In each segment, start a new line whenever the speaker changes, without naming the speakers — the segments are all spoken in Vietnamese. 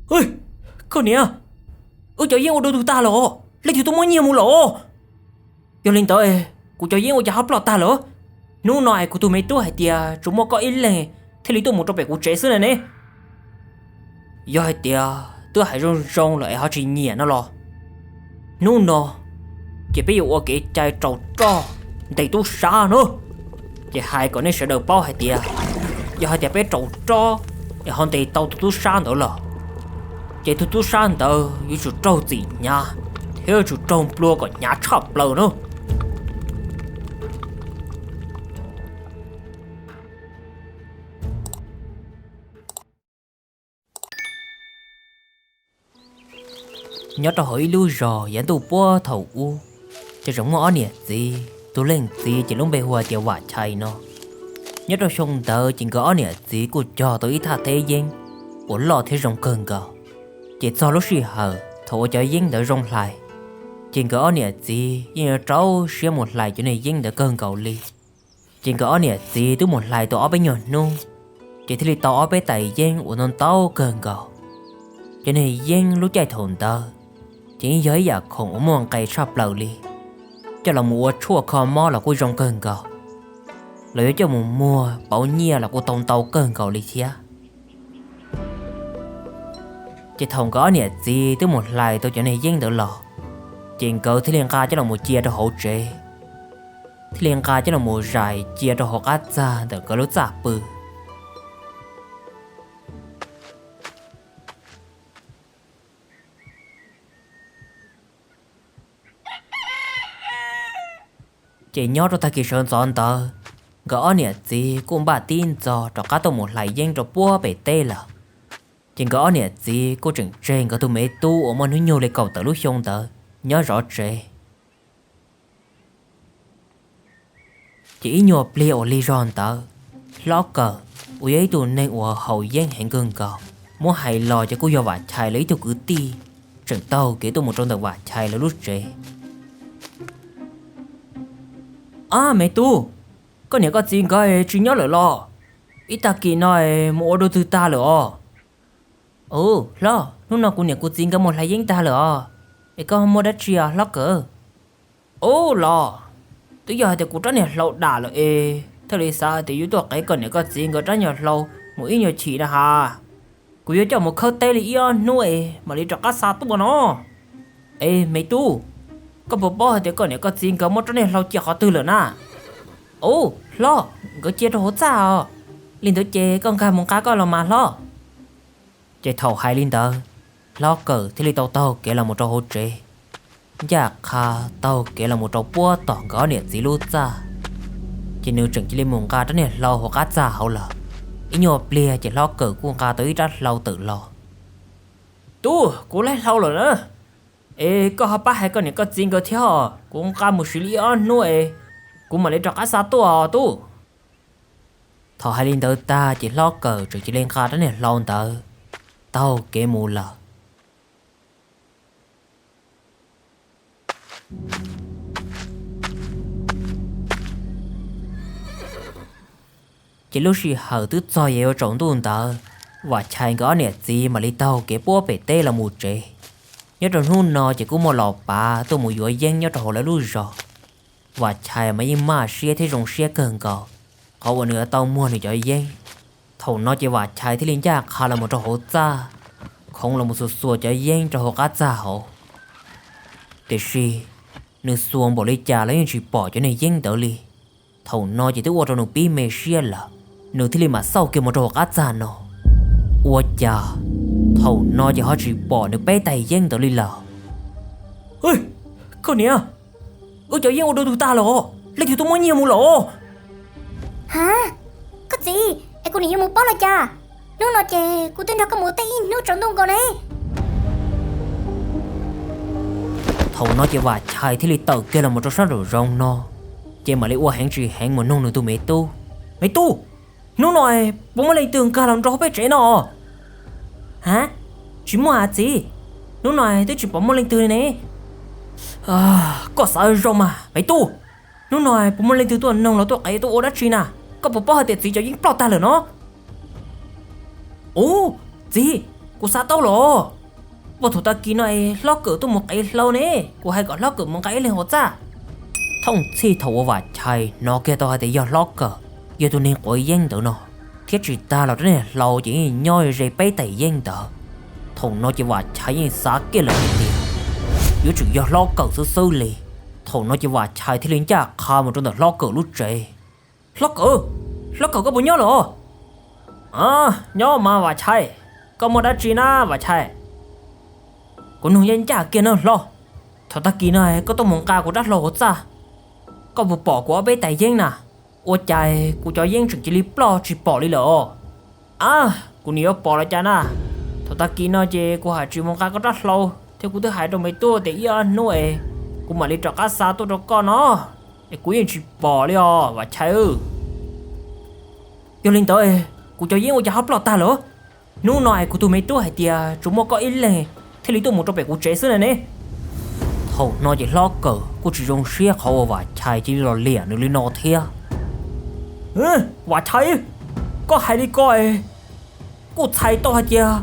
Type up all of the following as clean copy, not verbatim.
ơi con nè ôi cho yên ô đồ tụi ta lọ lấy thì tôi muốn nhiều mù lọ giờ lên tới cô cho yên ô cho hấp lọt ta lọ nô nói của tụi mấy tuổi hay tiệt chúng nó có ít lệ thế lý tôi một trong bảy của trẻ xưa này nè giờ hay tiệt tôi hay rong rong lại họ chỉ nhẹ nó lọ nô nó chỉ bây giờ ô cái trái trâu cho đầy tôi xa nữa chỉ hai con này sẽ được bao hay tiệt giờ hai tiệt bé trâu cho để họ đầy tàu tôi xa nữa lọ chỉ tôi xa nữa như chú trâu gì nha theo chú trâu plua còn nhá chọc lờ nữa nhớ cho hỏi lưu rồi dẫn tôi bua thầu u cho giống ngõ nè gì tôi lên gì chỉ lúc bây hoa chỉ vả chạy nó nhớ cho xong tờ chỉ có nè gì của cho tôi ít thà thế gian của lò thế rong cơn gạo chỉ cho lúc xì hở thổ cho dân đỡ rong lại chỉ có nè gì nhưng cháu sẽ một lại cho này dân đỡ cơn gạo li chỉ có nè gì tôi một lại tôi ở bên nhỏ nung chỉ thì tao ở bên tay dân của non tao cơn gạo cho này dân lúc chạy thồn tờ chỉ giới giả khổng mong cây sắp lầu li cho là mùa chua kho mò là cô rong cơn gạo lấy cho mùa mùa bảo nhia là cô tông tàu cơn gạo li thia chỉ thòng có nè gì tới một lại tôi cho này dân đỡ lò chuyện cỡ thì liên ca cho là một chia cho hậu chế thì liên ca cho là một giải chia cho họ át ra để có lúc giả bự chỉ nhớ cho ta kỳ sơn giòn tờ gõ nè gì cũng bà tin cho cả tôi một lại dân cho bua bể tê là chỉ gõ nè gì cô chừng trên có tôi mấy tu ở món núi nhiều lấy cầu tờ lúc xong tờ nhớ rõ trề chỉ nhộp lia ở ly ron tờ ló cờ ui ấy tụi nên ở hậu dân hẹn gương cờ muốn hay lo cho cô do vả chai lấy tôi cứ ti chừng tàu kể tôi một trong tờ vả chai là lúc trề à mẹ tu con nhớ có gì cái chỉ nhớ lại lo ít ta kỳ nói mua đồ từ ta rồi lo lúc nào cũng nhớ cô gì cái một hai dân ta rồi cái con mua đất chia lóc cỡ lo tới giờ thì cô tránh nhà lâu đà rồi thế là sao thì yếu tố cái con nhớ có gì cái tránh nhà lâu mỗi nhà chỉ là hà cô yếu cho một khâu tê là yêu nuôi mà đi cho cá sa tu nó mẹ tu có bộ bò thì con này có gì có một trong này lâu chia họ tư rồi nè lo có chia cho hỗ trợ linh tới chế con cá mong cá coi là mà lo chế thầu hai linh tờ lo cờ thì linh tàu kể là một trò hỗ trợ dạ kha tàu kể là một trò bua tỏ gõ nè gì luôn ra chỉ nếu chừng chỉ linh mong cá trong này lo hoặc cá ra hậu là ít nhiều bia chỉ lo cờ của cá tới rất lâu tự lo tu cố lấy lâu rồi nữa có họ bắt hai con này có gì có theo cũng cả một xử lý ăn nuôi cũng mà lấy cho cá sa tu thọ hai linh tờ ta chỉ lo cờ rồi chỉ lên kha đó này lo tờ tao kể mù lờ chỉ lúc gì hở tức cho yêu trống tuần tờ và chạy có nè gì mà lấy tao kể bố bể tê là một trề nhớ trong hôn nó chỉ có một lọ bà tôi một dối dân nhớ trong hồ là luôn rồi và chạy mà nhưng mà xe thì rồng xe cần cờ có một nửa tao mua thì cho dân thầu nó chỉ và chạy thì liên giác khá là một trong hồ ra không là một số xua cho dân trong hồ cá ra hồ để xì nửa xuồng bỏ lấy trà lấy chỉ bỏ cho này dân đỡ li thầu nó chỉ tới qua trong nụ bí mê xe là nửa thì mà sau kia một trong hồ cá ra nó ua chà thầu nó chỉ họ chỉ bỏ được bé tay dân tới đi lờ ơi con nè cho dân ô đồ tụi ta lọ lấy thì tôi muốn nhiều mù lọ
hả có gì con này một bao là cha nó nói chè cô tên nó có một tay nó trộn tung con này
thầu nó chỉ và chạy thì tờ kia là một trong số đồ rong nó chỉ mà lấy ua hẹn gì hẹn một nông nữa tôi mẹ tu nó nói bố mới lấy tường cả làm cho bé trẻ nó hả chỉ mua gì nó nói tôi chỉ bỏ một lên từ này có sao rồi mà mày tu nó nói bỏ một lên từ tuần nông là tôi ấy tôi ô đất chi nè có bỏ bao tiền gì cho những bao ta rồi nó gì cô xa tao rồi bộ thủ ta kia này lót cửa tôi một cái lâu nè cô hay gọi lót cửa một cái lên hồ cha thông chi thầu và chạy nó kia tao hay để do lót cửa giờ tôi nên gọi dân tụi nó thiết chỉ ta là cái này lâu chỉ nhoi rồi bay tẩy dân tụi thằng nó chỉ và chạy như xã kia là cái gì giờ chỉ do lót cửa sơ lì thằng nó chỉ và chạy thì lên cha khá một trong đó lót cửa lúc trẻ lót cửa có bao nhiêu rồi nhớ mà và chạy có một đã chỉ na và chạy cô nông dân cha kia nữa lo thằng ta kia này có tao mong ca của đất lo cha có vụ bỏ của bé tài dân nè ô chạy cô cho dân trực chỉ lý lo chỉ bỏ đi lỡ cô nhớ bỏ lại cha na thằng ta kia nói chứ cô hãy chỉ mong ca có đất lo theo cô thứ hai trong mấy tua để yêu anh nuôi cô mà đi cho cá sa tôi cho con nó để cô dân chỉ bỏ đi và chạy vô lên tới cô cho dân ô cha hấp lọt ta lỡ nụ nói của tụi mấy tua hay tiệt chúng nó có ít lên thế lý tôi muốn cho bé cô chế xưa này nè thầu nó chỉ lo cờ cô chỉ dùng xe khẩu và chạy chỉ lo liền được lên nó thia và chạy có hay đi coi cô chạy to hay chưa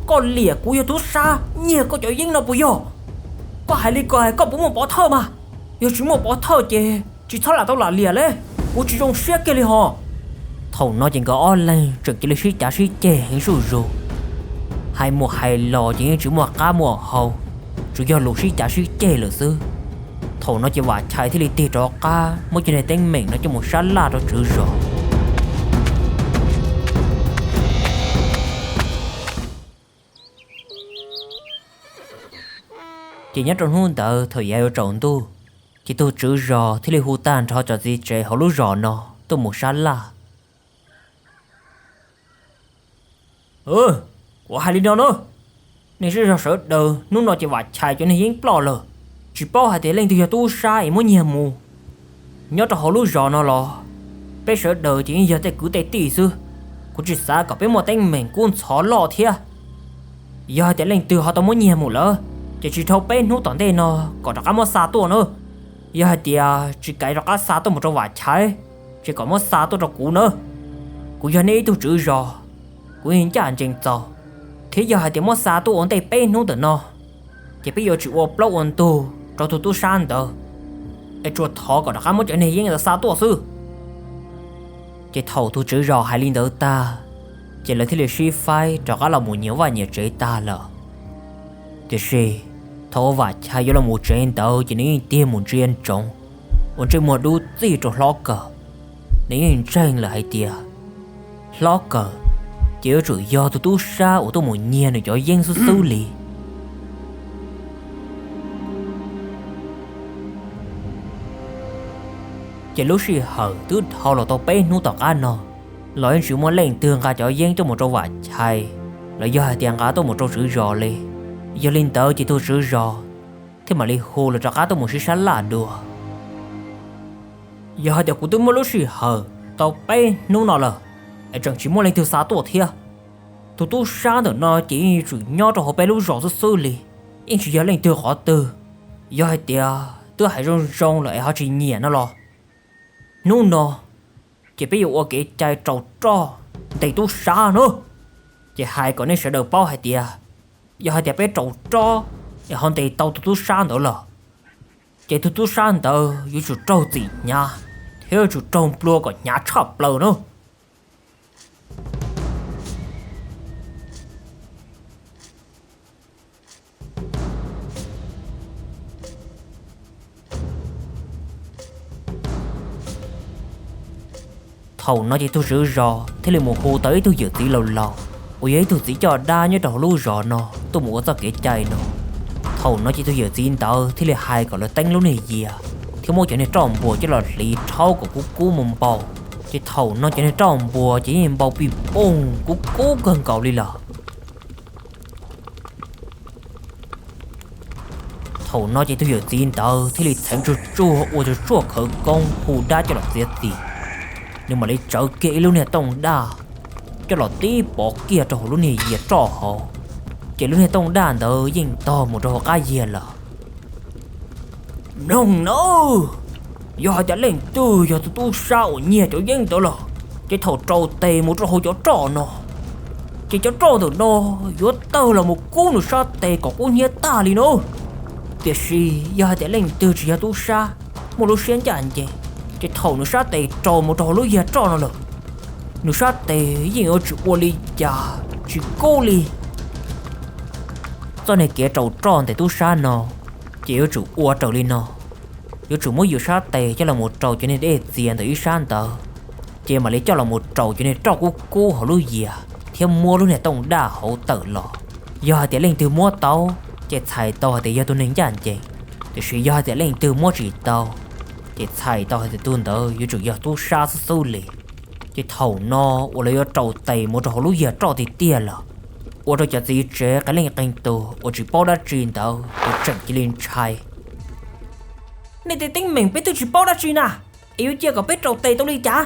có lìa cô yêu tú xa nhiều có chỗ dính nó bùi vô có hay đi coi có bố một bỏ thơ mà giờ chỉ một bỏ thơ chứ chỉ thơ là tao là lìa đấy cô chỉ dùng xe kia đi họ thầu nó chỉ có online trực chỉ là xe trả xe chè hình rồi hai mùa hai lò chỉ mùa cá mùa hầu chủ do lũ sĩ trả sĩ chê lửa sư thầu nó chỉ và chạy thì đi cho cá mỗi chuyện này tên mình nó cho một sát la đó chữ rõ chỉ nhớ trong hôn tờ thời gian ở trọng tu chỉ tôi chữ rõ thì đi hú tan cho gì trẻ họ lũ rõ nó tôi một sát la của hai linh đó nữa nên sẽ sợ đời lúc nào chỉ vạch chạy cho nên hiến plò lờ chỉ bao hai tiếng lên thì tu sai mới nhiều mù nhớ cho họ lúc rõ nó lo bé sợ đời chỉ giờ tay cứ tay tỉ xưa cũng chỉ xa cả bé một tay mình cũng xó lò thia giờ hai tiếng lên từ họ tao mới nhiều mù lỡ chỉ thâu bé nút toàn đây nó còn cả một xa tua nữa giờ hai tiếng chỉ cái ra xa tôi một trong vạch chạy chỉ có một xa tôi trong cũ nữa cũng giờ này tôi chữ rõ cũng hiện cho anh chừng giàu thế giờ hai tiếng mất xa tôi ổn tay bé nút từ nó chỉ bây giờ chịu ốp lâu ổn tu cho tôi san tờ ai chuột thọ còn đã mất chuyện này yên là xa tôi sư chỉ thầu tôi chữ rõ hai linh đỡ ta chỉ là thế là suy phai cho các là một nhiều và nhiều chế ta là thì gì thầu và chạy là một trên tờ chỉ nên tiêm một trên trống một trên một đu gì cho lo cờ nên tranh là hai tia lo cờ chỉ chủ do tôi xa ở tôi một nhiên để cho dân số xử lý chỉ lúc xì hở tôi thao là tao bé nút tao ăn nó nói chuyện muốn lên tường cả cho dân cho một trâu vải chạy là do hai tiền cá tôi một trâu chữ rò lên giờ lên tớ chỉ tôi chữ rò thế mà đi hồ là cho cá tôi một xí sát là đùa giờ hai tiền của tôi mới lúc xì hở tao bé nút nó là ai chẳng chỉ muốn lên từ xa tổ thia tôi xa được nó chỉ chủ nhau cho họ bé lúc rõ xử lý nhưng chỉ giờ lên từ họ từ giờ hai tiền tôi hãy rong lại họ chỉ nhẹ nó lo nụ nó chỉ bây giờ ở cái trái trâu trò đầy tôi xa nữa chỉ hai con này sẽ được bao hai tiền giờ hai tiền bé trâu trò để họ đầy tàu tôi xa nữa là chỉ tôi xa nữa như chủ trâu gì nha theo chủ trâu plua còn nhà chọc lâu nữa thầu nó chỉ tôi rửa rò thế là một hồ tới tôi dự tí lâu lâu ôi ấy tôi chỉ cho đa nhớ đầu lú rò nó tôi muốn ra cái chai nó thầu nó chỉ tôi dự tin tao thế là hai gọi là tanh lúc này gì à thiếu một chuyện này tròn bùa chứ là lý thâu của cú mồm bầu chỉ thầu nó chuyện này tròn bùa chỉ em bầu bị bông cú gần cậu đi là thầu nó chỉ tôi dự tin tao thế là thành chua ôi chua khởi công hù đá cho là giết gì nhưng mà lấy trở kỹ luôn nè tông đa cho lọ tí bỏ kia cho luôn nè gì cho họ chỉ luôn nè tông đa đỡ dinh to một trò cái gì là nông nó giờ đã lên từ giờ tôi sao nhẹ cho dân tôi là cái thầu trâu tê một trò cho trò nó chỉ cho trâu từ đó yếu tao là một cú nữa sao tệ có cú nhớ ta đi nữa tiếc gì giờ để lên từ chỉ tu sa một lúc xuyên chán chỉ thầu nữa sao tệ trâu một trâu lúc giờ trâu nó rồi nữa sao tệ gì ở chữ ô li chả chữ cô li cho này kia trâu tròn để tu sa nó chỉ ở chữ ô trâu li nó yếu chữ mỗi yếu sao tệ cho là một trâu cho nên để tiền tới san tờ chỉ mà lấy cho là một trâu cho nên trâu cô họ lúc gì theo mua lúc này tông đa hậu tử lọ giờ để lên từ mua tàu chỉ xài tàu thì giờ tôi nên chán chị thì sự giờ để lên từ mua chỉ tàu chỉ xài tàu thì tôi đỡ yếu chữ giờ tôi xa xứ lì chỉ thầu nó ở lấy trâu tây một trâu lúc giờ trâu thì tiền là ở đây chỉ gì chế cái lên cái tàu ở chỉ bao đã chín tàu ở整cái lên chai này thì tính mình biết tôi chỉ bao đã chín à yếu chưa có biết trâu tây tôi đi chả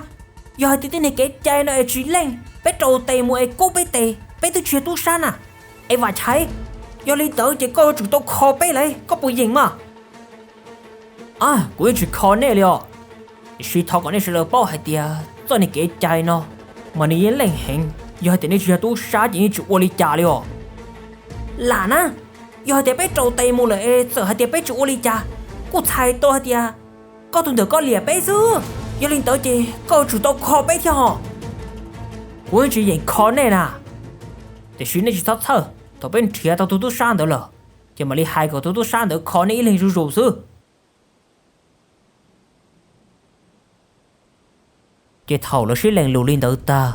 giờ thì thế này cái chai nó chỉ lên biết trâu tây mua ai cố biết tây biết tôi chưa tu san à ai và trái giờ đi tới chỉ coi chúng tôi khó biết lấy có bùi gì mà à cũng chỉ khó này liệu suy thọ cái này sẽ là bao hai tia cho này cái chai nó mà này lên hình giờ thì này chưa tu san chỉ chịu ô li chả liệu là na giờ thì biết trâu tây mua lại sợ hai tia biết chịu ô li chả cô thay tôi hai tia có tuần được có lìa biết chứ giờ lên tới chỉ coi chúng tôi khó biết theo họ cũng chỉ dạng khó này nè để suy này chỉ thắt thở tao bên kia tao tu san được rồi chỉ mà đi hai cái tu san được khó này lên rủ sư chỉ thầu là suy lên lù lên tới ta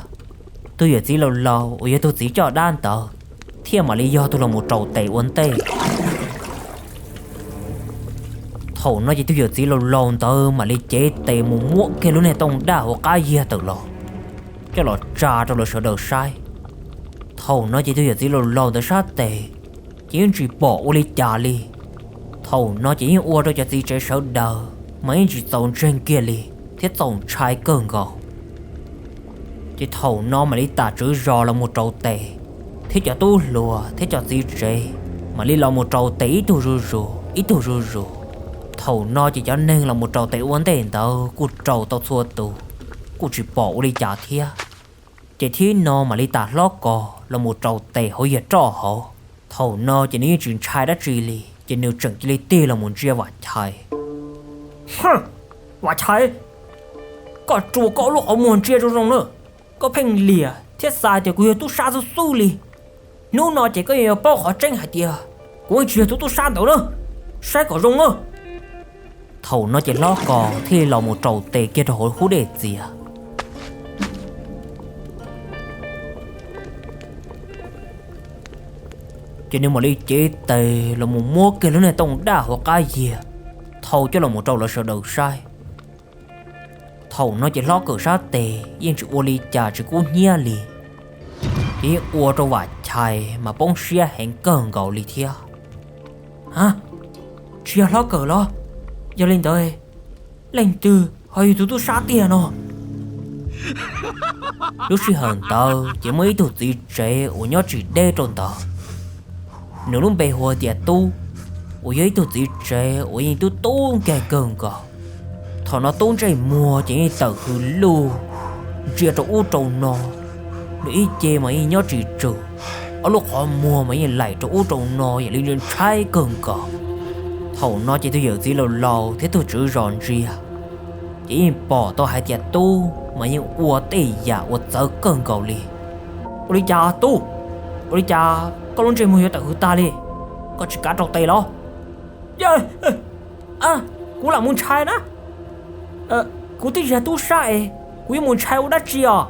tôi giờ chỉ lâu lâu ở giờ tôi chỉ cho đan tờ thiên mà lý do tôi là một trâu tẩy uốn tê thầu nó chỉ tôi giờ chỉ lâu lâu tờ mà lý chế tẩy một muỗng kia lúc này tông đá hoặc cái gì từ lò cho lọ trà trong lọ sợ đầu sai thầu nó chỉ tôi giờ chỉ lâu lâu tới sát tệ chỉ bỏ ô li trà li thầu nó chỉ ô đâu cho gì chơi sợ đờ mấy chỉ tông trên kia li thiết tông trái cơn gò chỉ thầu nó mà đi tả chữ rò là một trâu tệ thế cho tu lùa thế cho gì chơi mà đi là một trâu tệ ít tu rù thầu nó chỉ cho nên là một trâu tệ uốn tiền tao cút trâu tao thua tù cô chỉ bỏ đi trả thia chỉ thi nó mà đi tả lót cò là một trâu tệ hồi giờ trò họ thầu nó chỉ nên chuyện trai đã trì li chỉ nếu chẳng chỉ tê là một chia vặt trai vặt trai có chùa có lúc ở muốn chia trong nữa có phèn lìa thiết sai thì cứ tu sa su li nếu nó chỉ có nhiều bao họ tranh hạt tia cũng chia tu sa đâu nữa sai có rung nữa thầu nó chỉ lo cò thì là một trâu tệ kia rồi hú để gì à cho nên mà đi chế tệ là một mua kia lúc này tông đá hoặc cái gì thầu cho là một trâu là sợ đầu sai thầu nó chỉ lo cửa sát tệ nhưng chỉ ô li trà chỉ cú nhia li thì ô trâu vải chài mà bông xia hẹn cơn gạo li thia hả chia lo cửa lo giờ lên tới lên từ hơi tụi tôi sát tiền nó lúc xí hờn tao chỉ mấy tụi gì trẻ ở nhớ chỉ đê tròn tao nếu lúc bề hoa tiệt tu ở dưới tụi gì trẻ ở những tụi tu kẻ cơn gạo thọ nó tốn trái mùa chỉ tờ hư lu chia cho u trâu nó để chê mà nhớ chỉ trừ ở lúc họ mua mà lại cho u trâu nó vậy lên trái cơn gạo thầu nó chỉ tôi giờ gì lâu lâu thế tôi chữ ròn ria chỉ bỏ tôi hai tiệt tu mà những ua tê giả ua giờ cơn cầu li ôi cha tu ôi cha có luôn chơi mùi tự ta đi có chỉ cá trâu tây lo à cú là muốn trai đó cú tí ra tu sai cú muốn trai u đã chi à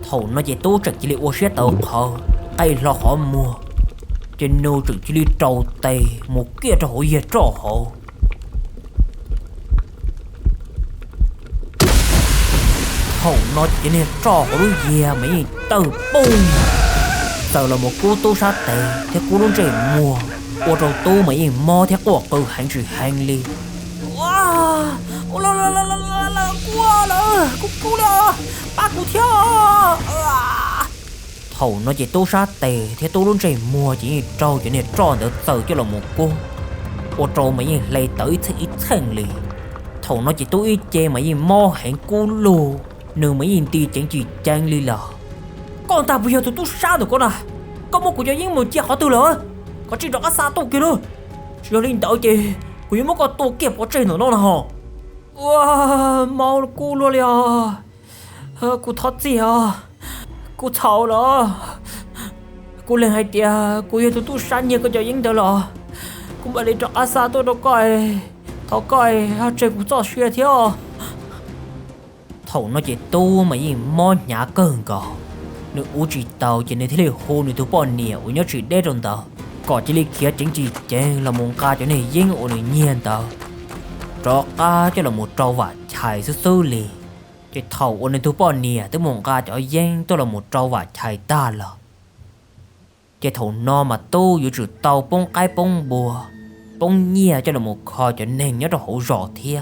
thầu nó chỉ tu trực chỉ li ô xe tàu khờ ai lo họ mua trên nô trực chỉ li trâu tây một kia trò hội về trò hộ thầu nó chỉ nên trò hộ đối về mấy tờ bung tờ là một cô tu sát tệ thế cô luôn chạy mua ô trâu tu mấy mò thế cô từ hành chỉ hành li wow quá là cú là ba cú theo thầu nó chỉ tu sát tệ thế tu luôn chạy mua chỉ trâu chỉ nên tròn được tờ cho là một cô ô trâu mà yên lấy tới thì ít thằng lì thầu nó chỉ tôi ít chê mà yên mò hẹn cú lù nương mà yên ti chẳng chỉ trang lì lò con ta bây giờ tụi tôi sao được con à có một cuộc chơi với một chia họ từ lỡ có chỉ đó xa tôi kia đâu chưa lên tới chị cô yên một con tôi kẹp có trên nó nào wow mau cú luôn liền cô thoát gì à cô thầu đó cô lên hai tia cô yên tụi tôi sáng nhiều cái chơi với lò cũng bảo đi cho asa tôi đâu coi thọ coi chơi cũng cho xuyên theo thầu nó chỉ tu mà gì mò nhả cơn cò nếu u chỉ tàu chỉ nên thế là hồ nữa tụi bọn nè u nhớ chỉ đế trong tàu có chỉ lấy kia chính chỉ chén là một ca cho nên dính u này nhiên tàu cho ca cho là một trâu và chạy sư lì chỉ thầu u này tụi bọn nè tới một ca cho dính tôi là một trâu và chạy ta là chỉ thầu no mà tuอยู่chữ tàu bông cái bông bùa bông nhia cho là một kho cho nên nhớ là hổ rõ thia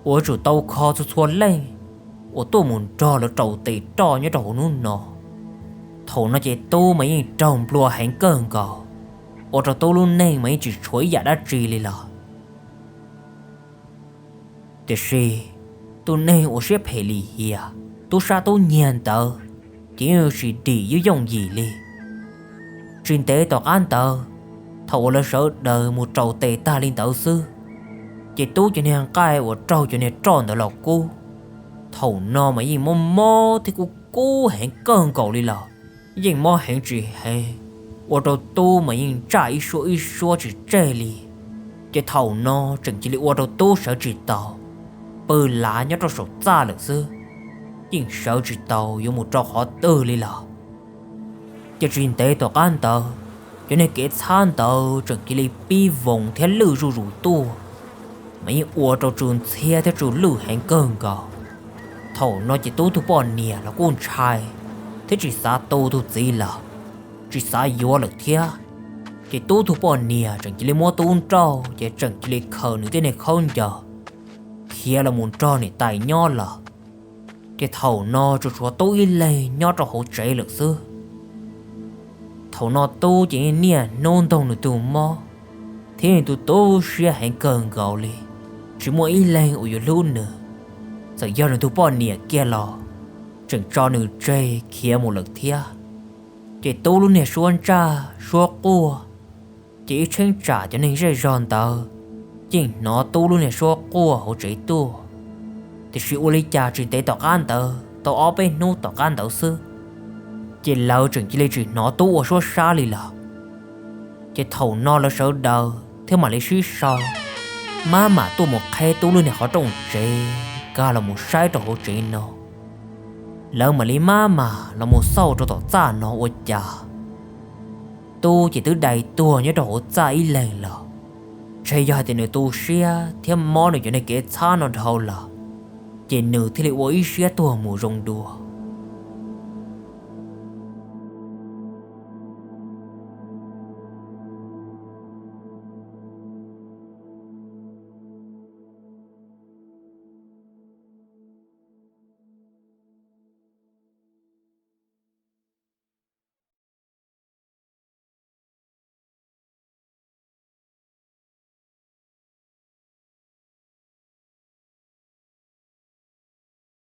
u chữ tàu kho cho xua lên u tôi muốn cho là trâu tì cho nhớ trâu nó nọ thầu nó chỉ tu mà yên trồng lúa hành cơn cò u cho tu luôn nên mà chỉ chuối giả đã trì lì lọ thế gì tu nên u sẽ phải lì hia tu sa tu nhiên tờ chỉ chỉ đi với dòng gì lì trên tế tọt an tờ thầu là sợ đời một trâu tê ta lên tờ sư chỉ tu cho nên cái của trâu cho nên tròn tờ lọc cô thầu no mà gì mò thì cô hẹn cơn cầu đi lò nhưng mò hẹn chỉ hay của trâu tu mà nhìn trả ít số chỉ chê li chỉ thầu no chẳng chỉ li của trâu tu sợ chỉ tàu bơ lá nhớ trâu sổ ra được sư nhưng sợ chỉ tàu dùng một trâu khó tư li lò chỉ trên tế tọt an tờ cho nên kết san tờ chẳng chỉ li pi vòng theo lư rù tu mà những ua trâu trường xe theo chủ lư hẹn cơn cầu thầu nó chỉ tu thuộc bọn nè là con trai thế chỉ xa tu thuộc gì là chỉ xa vô lực thia chỉ tu thuộc bọn nè chẳng chỉ lấy mua tu trâu chỉ chẳng chỉ lấy khờ nữa thế này không chờ kia là muốn trâu này tài nho là cái thầu nó cho chúa tu in lệ nho cho hỗ trợ lực sư thầu nó tu chỉ nè nôn tông được tu mò thế nên tu sẽ hẹn cơn gạo li chỉ mua in lệ ở dưới luôn nữa giờ do nó tụi bọn nè kia lò chẳng cho nữ chơi kia một lực thia chỉ tu luôn nè xuân cha xua cua chỉ chân trả cho nên rơi giòn tờ chỉ nó tu luôn nè xua cua hỗ trợ tu thì sự u lý cha trên tế tọt an tờ tàu ở bên nô tọt an tờ sư chỉ lâu chẳng chỉ lấy chuyện nó tu ở xua xa lì lò chỉ thầu nó là sợ đờ thế mà lấy suy sao mà tu một khe tu luôn nè khó trông chế cả là một sai trò hỗ trợ nó lỡ mà lấy mà là một sau cho tỏ ra nó ôi chà tu chỉ từ đầy tua nhớ trò hỗ trợ ý lên là chơi do thì người tu xia thêm món này cho nên kế xa nó đâu là chỉ nửa thì lại ôi xia tua mù rong đùa